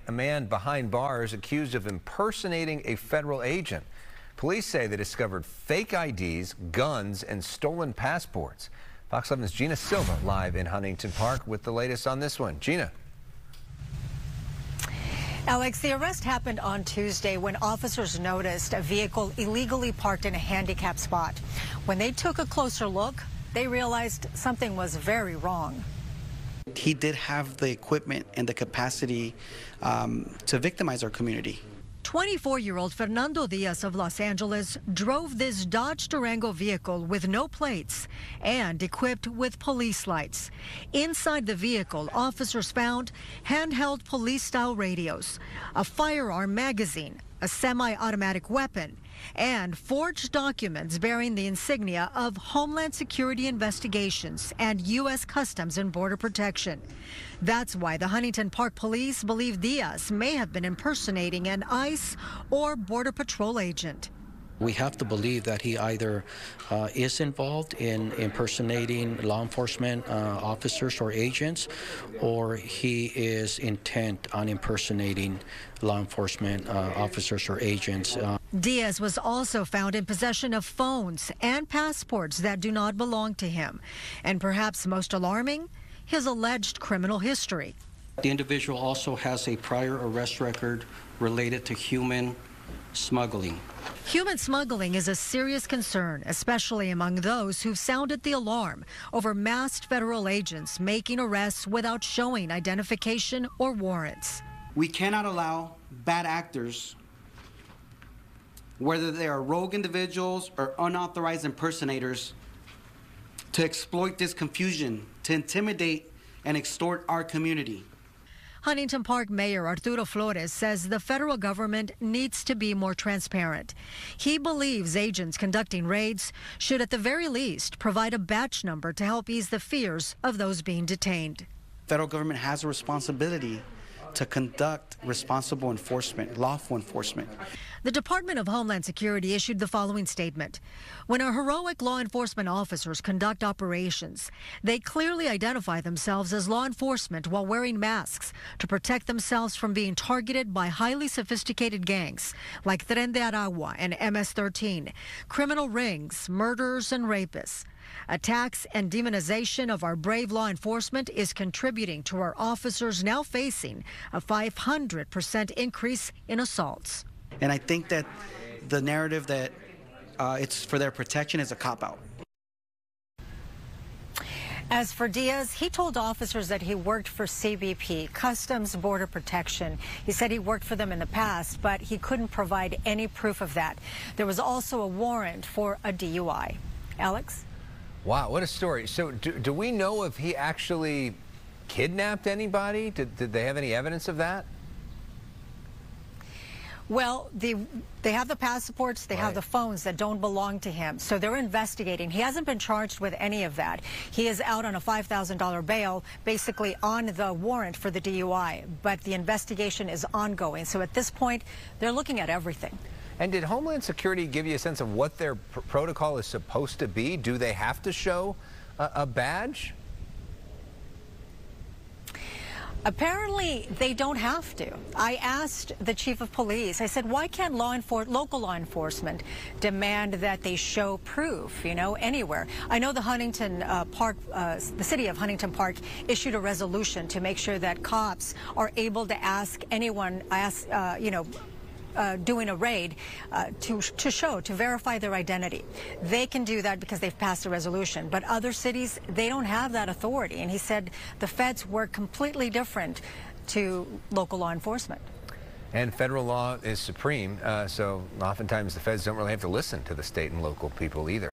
A man behind bars accused of impersonating a federal agent. Police say they discovered fake IDs, guns, and stolen passports. Fox 11's Gina Silva live in Huntington Park with the latest on this one. Gina. Alex, the arrest happened on Tuesday when officers noticed a vehicle illegally parked in a handicapped spot. When they took a closer look, they realized something was very wrong. He did have the equipment and the capacity to victimize our community. 24-year-old Fernando Diaz of Los Angeles drove this Dodge Durango vehicle with no plates and equipped with police lights. Inside the vehicle, officers found handheld police-style radios, a firearm magazine, a semi-automatic weapon, and forged documents bearing the insignia of Homeland Security Investigations and U.S. Customs and Border Protection. That's why the Huntington Park police believe Diaz may have been impersonating an ICE or Border Patrol agent. We have to believe that he either is involved in impersonating law enforcement officers or agents, or he is intent on impersonating law enforcement officers or agents. Diaz was also found in possession of phones and passports that do not belong to him. And perhaps most alarming, his alleged criminal history. The individual also has a prior arrest record related to human smuggling. Human smuggling is a serious concern, especially among those who've sounded the alarm over masked federal agents making arrests without showing identification or warrants. We cannot allow bad actors, whether they are rogue individuals or unauthorized impersonators, to exploit this confusion, to intimidate and extort our community. Huntington Park Mayor Arturo Flores says the federal government needs to be more transparent. He believes agents conducting raids should at the very least provide a batch number to help ease the fears of those being detained. Federal government has a responsibility to conduct responsible enforcement, lawful enforcement. The Department of Homeland Security issued the following statement. When our heroic law enforcement officers conduct operations, they clearly identify themselves as law enforcement while wearing masks to protect themselves from being targeted by highly sophisticated gangs like Tren de Aragua and MS-13, criminal rings, murderers, and rapists. Attacks and demonization of our brave law enforcement is contributing to our officers now facing a 500% increase in assaults. And I think that the narrative that it's for their protection is a cop-out. As for Diaz, he told officers that he worked for CBP, Customs Border Protection. He said he worked for them in the past, but he couldn't provide any proof of that. There was also a warrant for a DUI. Alex? Wow, what a story. So do we know if he actually kidnapped anybody? Did they have any evidence of that? Well, they have the passports, they have the phones that don't belong to him, so they're investigating. He hasn't been charged with any of that. He is out on a $5,000 bail, basically on the warrant for the DUI, but the investigation is ongoing. So at this point, they're looking at everything. And did Homeland Security give you a sense of what their protocol is supposed to be? Do they have to show a badge? Apparently, they don't have to. I asked the chief of police, I said, why can't local law enforcement demand that they show proof, anywhere? I know the Huntington Park, the city of Huntington Park issued a resolution to make sure that cops are able to ask anyone, doing a raid to verify their identity. They can do that because they've passed a resolution, but other cities, they don't have that authority. And he said the feds work completely different to local law enforcement. And federal law is supreme, so oftentimes the feds don't really have to listen to the state and local people either.